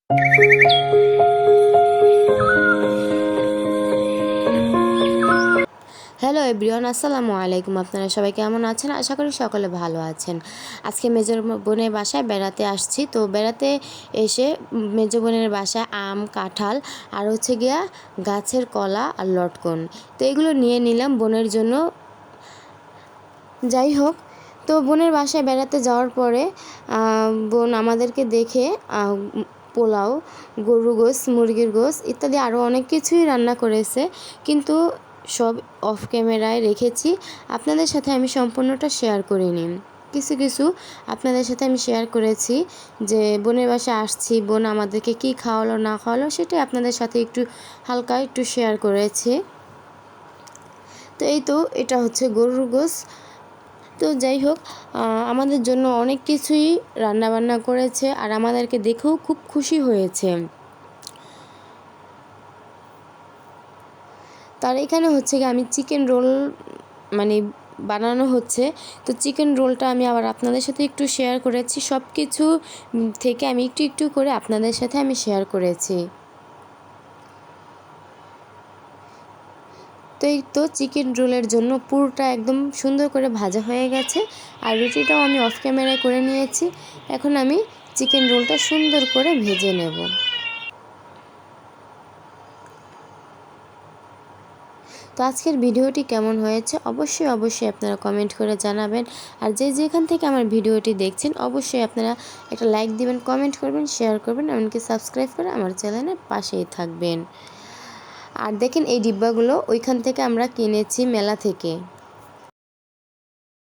Hello everyone, আসসালামু আলাইকুম। আপনারা সবাই কেমন আছেন? আশা করি সকলে ভালো আছেন। আজকে মেজর বোনের বাসায় বেড়াতে আসছি। তো বেড়াতে এসে মেজো বোনের বাসায় আম, কাঁঠাল আর হচ্ছে গিয়া গাছের কলা আর লটকন, তো এগুলো নিয়ে নিলাম বোনের জন্য। যাই হোক, তো বোনের বাসায় বেড়াতে যাওয়ার পরে বোন আমাদেরকে দেখে পোলাও, গরুর গোশ, মুরগির গোশ ইত্যাদি আরও অনেক কিছুই রান্না করেছে, কিন্তু সব অফ ক্যামেরায় রেখেছি। আপনাদের সাথে আমি সম্পূর্ণটা শেয়ার করিনি। কিছু কিছু আপনাদের সাথে আমি শেয়ার করেছি, যে বোনের বাসায় আসছি, বোন আমাদেরকে কি খাওয়ালো না খাওয়ালো সেটাই আপনাদের সাথে একটু হালকা একটু শেয়ার করেছি। তো এই তো এটা হচ্ছে গরুর গোশ। তো যাই হোক, আমাদের জন্য অনেক কিছুই রান্নাবান্না করেছে আর আমাদেরকে দেখেও খুব খুশি হয়েছে। তার এখানে হচ্ছে কি আমি চিকেন রোল মানে বানানো হচ্ছে, তো চিকেন রোলটা আমি আবার আপনাদের সাথে একটু শেয়ার করেছি। সব কিছু থেকে আমি একটু একটু করে আপনাদের সাথে আমি শেয়ার করেছি। তো এই তো চিকেন রোলের জন্য পুরোটা একদম সুন্দর করে ভাজা হয়ে গেছে, আর রুটিটাও আমি অফ ক্যামেরায় করে নিয়েছি। এখন আমি চিকেন রোলটা সুন্দর করে ভেজে নেব। তো আজকের ভিডিওটি কেমন হয়েছে অবশ্যই অবশ্যই আপনারা কমেন্ট করে জানাবেন। আর যে যেখান থেকে আমার ভিডিওটি দেখছেন অবশ্যই আপনারা একটা লাইক দিবেন, কমেন্ট করবেন, শেয়ার করবেন, এমনকি সাবস্ক্রাইব করে আমার চ্যানেলের পাশেই থাকবেন। আর দেখেন এই ডিব্বাগুলো ওইখান থেকে আমরা কিনেছি, মেলা থেকে।